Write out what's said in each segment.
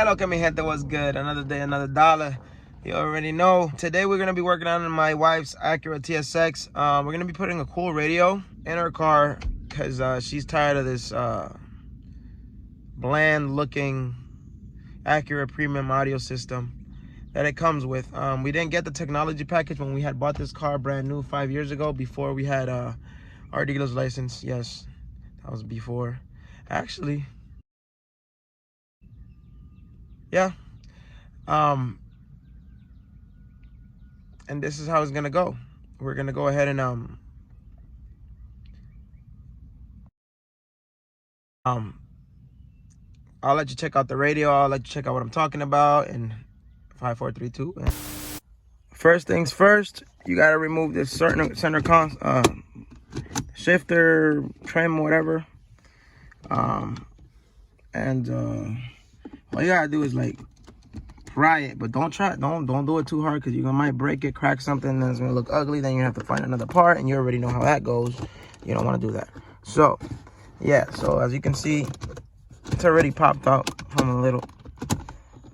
Ya lo que mi gente was good. Another day, another dollar. You already know. Today we're going to be working on my wife's Acura TSX. We're going to be putting a cool radio in her car because she's tired of this bland looking Acura premium audio system that it comes with. We didn't get the technology package when we had bought this car brand new 5 years ago, before we had our dealer's license. Yes, that was before. Actually, yeah. And this is how it's gonna go. We're gonna go ahead and I'll let you check out the radio. I'll let you check out what I'm talking about in 5, 4, 3, 2. First things first, you gotta remove this center shifter, trim, whatever. And all you gotta do is like pry it, but don't do it too hard, because you might break it, crack something, and then it's gonna look ugly. Then you have to find another part, and you already know how that goes. You don't want to do that. So yeah, so as you can see, it's already popped out from a little,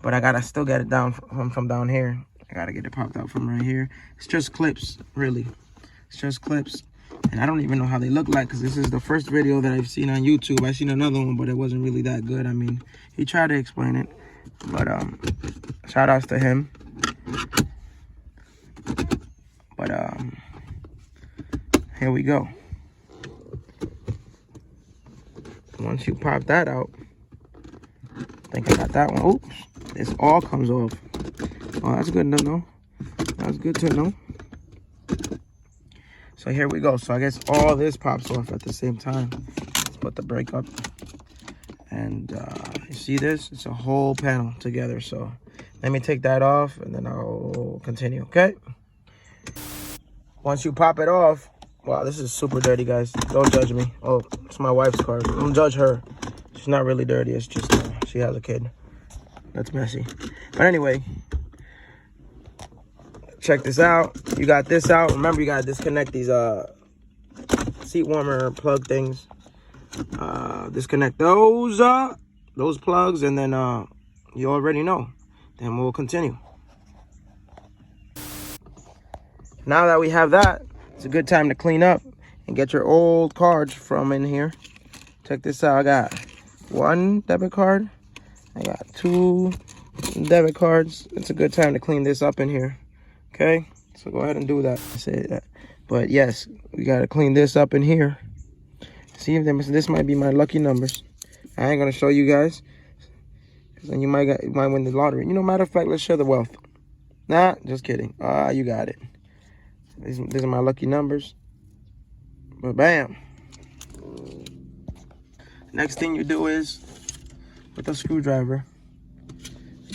but I gotta still get it down from down here. I gotta get it popped out from right here. It's just clips, really. It's just clips, and I don't even know how they look like, because this is the first video that I've seen on YouTube. I've seen another one, but it wasn't really that good. I mean, he tried to explain it, but shout outs to him. But here we go. Once you pop that out, I think I got that one. Oops, this all comes off. Oh, that's good to know. That's good to know. So here we go. So I guess all this pops off at the same time. Let's put the brake up. And you see this? It's a whole panel together. So let me take that off, and then I'll continue, okay? Once you pop it off, wow, this is super dirty, guys. Don't judge me. Oh, it's my wife's car. Don't judge her. She's not really dirty. It's just she has a kid. That's messy. But anyway, check this out. You got this out. Remember, you gotta disconnect these seat warmer plug things. Disconnect those plugs, and then you already know. Then we'll continue. Now that we have that, it's a good time to clean up and get your old cards from in here. Check this out. I got 1 debit card. I got 2 debit cards. It's a good time to clean this up in here. Okay, so go ahead and do that. I say that. But yes, we got to clean this up in here. See if this might be my lucky numbers. I ain't gonna show you guys, because then you might win the lottery. You know, matter of fact, let's share the wealth. Nah, just kidding. You got it. These are my lucky numbers. But bam. Next thing you do is, with a screwdriver,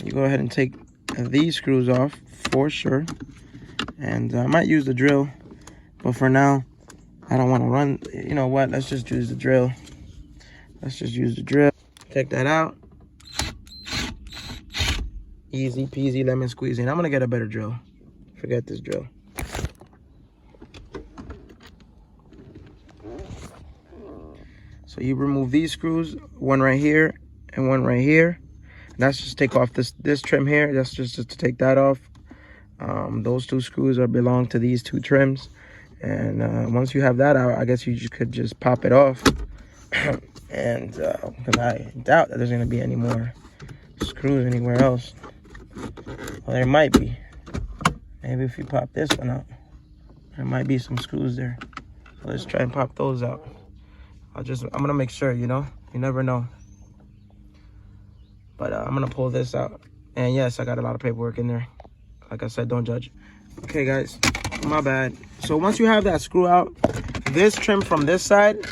you go ahead and take these screws off for sure. And I might use the drill, but for now, I don't want to run. You know what? Let's just use the drill. Let's just use the drill. Take that out. Easy peasy lemon squeezy. And I'm going to get a better drill. Forget this drill. So you remove these screws, one right here and one right here. And that's just take off this trim here. That's just to take that off. Those 2 screws belong to these 2 trims. And once you have that out, I guess you could just pop it off. And because I doubt that there's going to be any more screws anywhere else. Well, there might be. Maybe if you pop this one out, there might be some screws there. So let's try and pop those out. I'm going to make sure, you know. You never know. But I'm going to pull this out. And yes, I got a lot of paperwork in there. Like I said, don't judge. Okay, guys. My bad. So once you have that screw out, this trim from this side,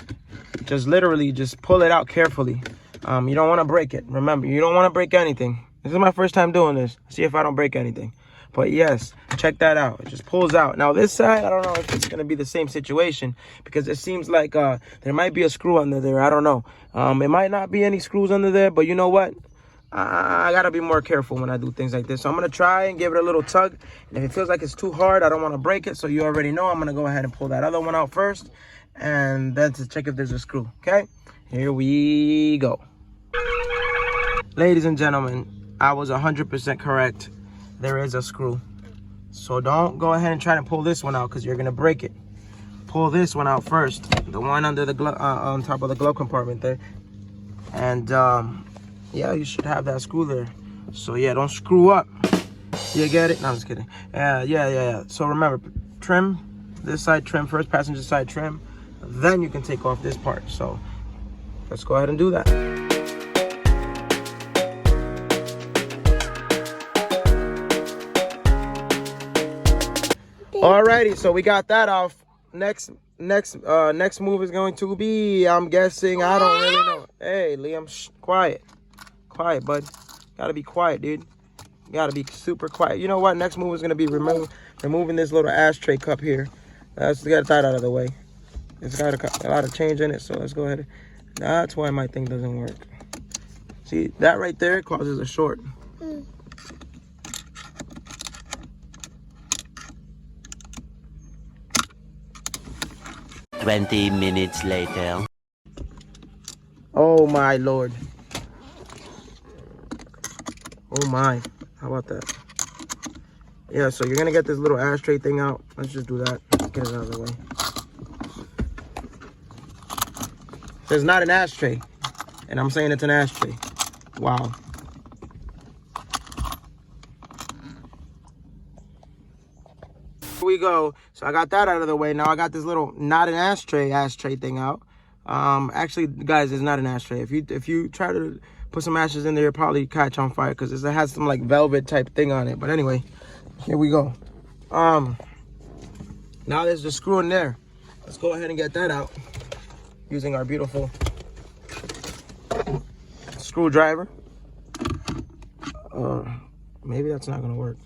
just literally pull it out carefully. You don't want to break it. Remember, you don't want to break anything. This is my first time doing this. See if I don't break anything. But yes, check that out. It just pulls out. Now this side, I don't know if it's going to be the same situation, because it seems like there might be a screw under there. I don't know. It might not be any screws under there, but you know what? I got to be more careful when I do things like this. So I'm going to try and give it a little tug. And if it feels like it's too hard, I don't want to break it. So you already know I'm going to go ahead and pull that other one out first, and then to check if there's a screw. Okay, here we go. Ladies and gentlemen, I was 100% correct. There is a screw. So don't go ahead and try to pull this one out because you're gonna break it. Pull this one out first, the one under the glove, on top of the glove compartment there. And yeah, you should have that screw there. So yeah, don't screw up. You get it? No, I'm just kidding. Yeah. So remember, trim this side, trim first, passenger side trim. Then you can take off this part. So let's go ahead and do that. Alrighty, so we got that off. Next move is going to be, I'm guessing, I don't really know. Hey, Liam, shh, quiet, bud. Gotta be quiet, dude. You gotta be super quiet. You know what? Next move is gonna be removing this little ashtray cup here. Let's get that out of the way. It's got a lot of change in it, so let's go ahead. That's why my thing doesn't work. See, that right there causes a short. 20 minutes later. Oh my Lord. Oh my. How about that? Yeah, so you're gonna get this little ashtray thing out. Let's just do that. Let's get it out of the way. It's not an ashtray. And I'm saying it's an ashtray. Wow. Here we go. So I got that out of the way. Now I got this little not an ashtray thing out. Actually, guys, it's not an ashtray. If you try to put some ashes in there, it'll probably catch on fire because it has some like velvet type thing on it. But anyway, here we go. Now there's the screw in there. Let's go ahead and get that out using our beautiful screwdriver. Maybe that's not gonna work.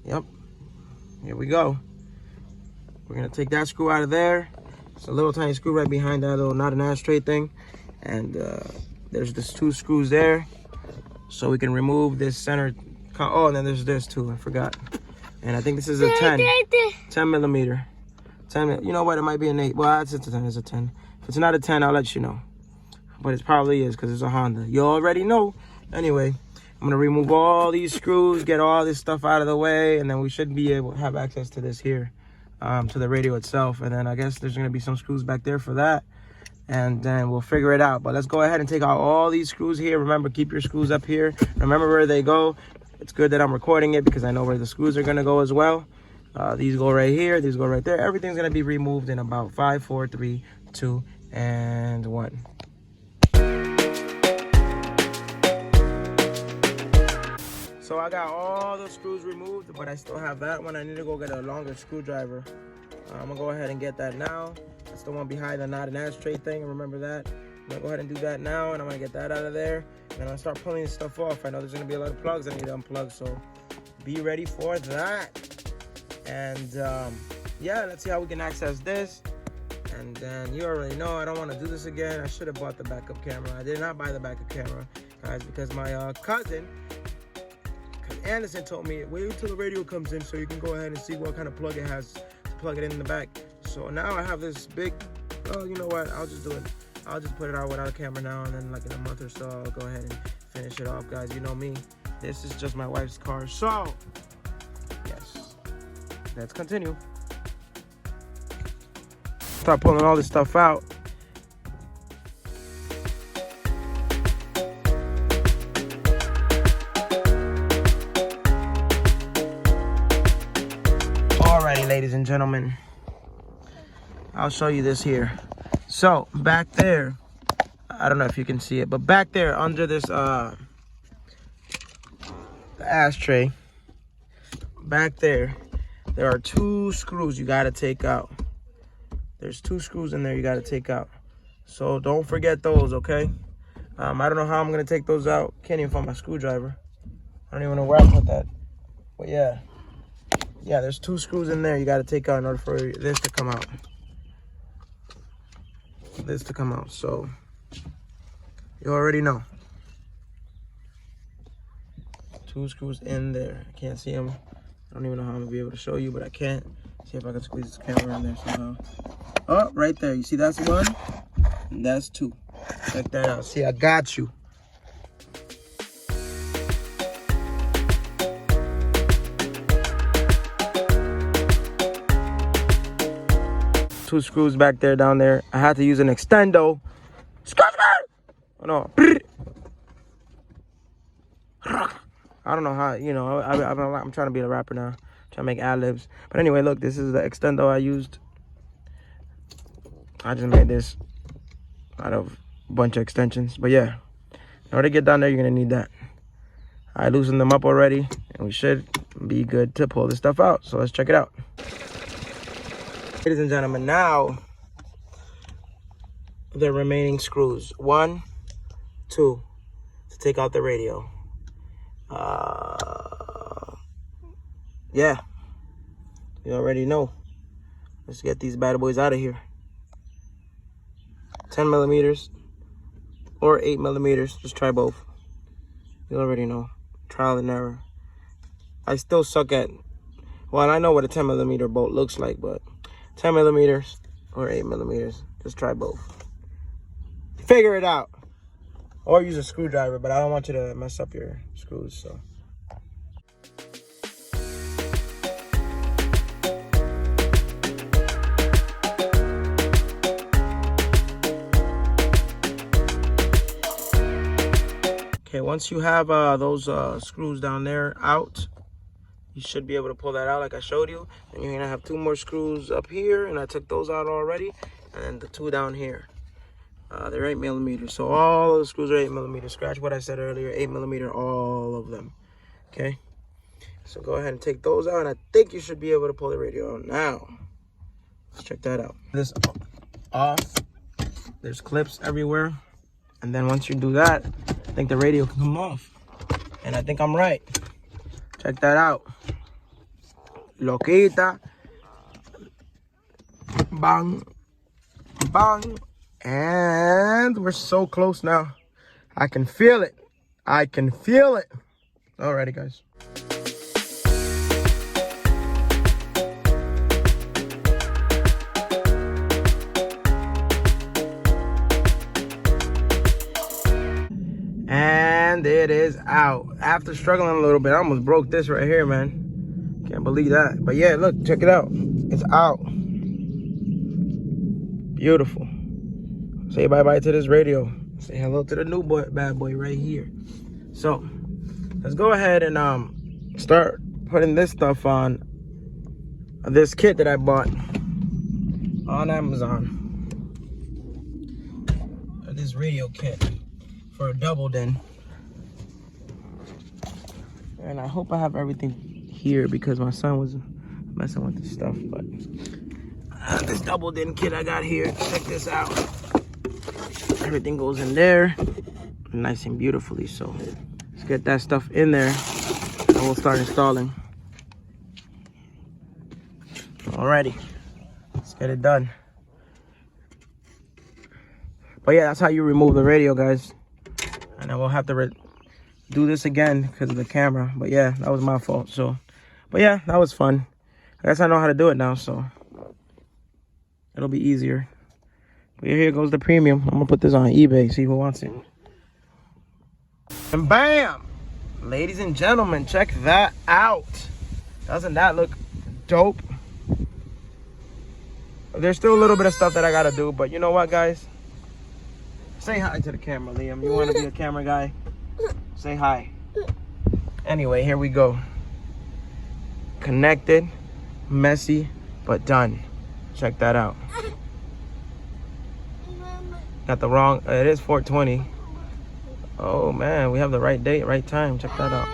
Yep, here we go. We're gonna take that screw out of there. It's a little tiny screw right behind that little not an ashtray thing. And there's this 2 screws there. So we can remove this center. Oh, and then there's this too, I forgot. And I think this is a 10 millimeter. 10, you know what, it might be an 8. Well, it's a 10, it's a 10. If it's not a 10, I'll let you know. But it probably is because it's a Honda. You already know. Anyway, I'm gonna remove all these screws, get all this stuff out of the way, and then we should be able to have access to this here, to the radio itself. And then I guess there's gonna be some screws back there for that, and then we'll figure it out. But let's go ahead and take out all these screws here. Remember, keep your screws up here. Remember where they go. It's good that I'm recording it because I know where the screws are gonna go as well. These go right here, these go right there. Everything's gonna be removed in about 5, 4, 3, 2, and 1. So I got all the screws removed, but I still have that one. I need to go get a longer screwdriver. I'm gonna go ahead and get that now. That's the one behind the not an ashtray thing, remember that? I'm gonna go ahead and do that now, and I'm gonna get that out of there. And I'm gonna start pulling this stuff off. I know there's gonna be a lot of plugs I need to unplug, so be ready for that. And yeah, let's see how we can access this. And then you already know I don't want to do this again. I should have bought the backup camera. I did not buy the backup camera, guys, because my cousin Anderson told me wait until the radio comes in so you can go ahead and see what kind of plug it has to plug it in the back. So now I have this big, oh, you know what, I'll just do it. I'll just put it out without a camera now, and then like in a month or so I'll go ahead and finish it off, guys. You know me, this is just my wife's car. So yes, let's continue. Start pulling all this stuff out. Alrighty, ladies and gentlemen, I'll show you this here. So back there, I don't know if you can see it, but back there under this the ashtray, back there are 2 screws you got to take out. There's 2 screws in there you got to take out. So don't forget those, okay? I don't know how I'm going to take those out. Can't even find my screwdriver. I don't even know where I put that. But yeah. Yeah, there's 2 screws in there you got to take out in order for this to come out. This to come out. So you already know. 2 screws in there. I can't see them. I don't even know how I'm going to be able to show you, but I can't. See if I can squeeze this camera in there somehow. Oh, right there. You see that's 1? And that's 2. Check that out. See, I got you. 2 screws back there, down there. I had to use an extendo. Oh, no. I don't know how, you know, I'm trying to be a rapper now. Trying to make ad-libs. But anyway, look, this is the extendo I used. I just made this out of a bunch of extensions. But yeah, in order to get down there, you're going to need that. I loosened them up already, and we should be good to pull this stuff out. So let's check it out. Ladies and gentlemen, now the remaining screws. 1, 2, to take out the radio. Yeah, you already know. Let's get these bad boys out of here. 10 millimeters or 8 millimeters. Just try both. You already know. Trial and error. I still suck at, well, I know what a 10 millimeter bolt looks like, but 10 millimeters or 8 millimeters. Just try both. Figure it out. Or use a screwdriver, but I don't want you to mess up your screws, so. Okay, once you have those screws down there out, you should be able to pull that out like I showed you. And you're gonna have 2 more screws up here, and I took those out already, and then the 2 down here. They're 8 millimeters, so all of the screws are 8 millimeters. Scratch what I said earlier, 8 millimeter, all of them. Okay, so go ahead and take those out, and I think you should be able to pull the radio out now. Let's check that out. This off. There's clips everywhere, and then once you do that, I think the radio can come off, and I think I'm right. Check that out. Lo quita. Bang. Bang. And we're so close now. I can feel it. I can feel it. Alrighty, guys. And it is out. After struggling a little bit, I almost broke this right here, man. Can't believe that. But yeah, look, check it out. It's out. Beautiful. Say bye-bye to this radio. Say hello to the new bad boy right here. So, let's go ahead and start putting this stuff on this kit that I bought on Amazon. This radio kit for a double din. And I hope I have everything here because my son was messing with this stuff. But this double din kit I got here, check this out. Everything goes in there nice and beautifully. So let's get that stuff in there and we'll start installing. Alrighty, let's get it done. But yeah, that's how you remove the radio, guys. And then we'll have to do this again because of the camera. But yeah, that was my fault. So, but yeah, that was fun. I guess I know how to do it now, so it'll be easier. But here goes the premium. I'm gonna put this on eBay, see who wants it. And bam! Ladies and gentlemen, check that out. Doesn't that look dope? There's still a little bit of stuff that I gotta do, but you know what, guys? Say hi to the camera, Liam. You wanna be a camera guy? Say hi. Anyway, here we go. Connected, messy, but done. Check that out. Got the wrong, it is 420. Oh man, we have the right date, right time. Check that out.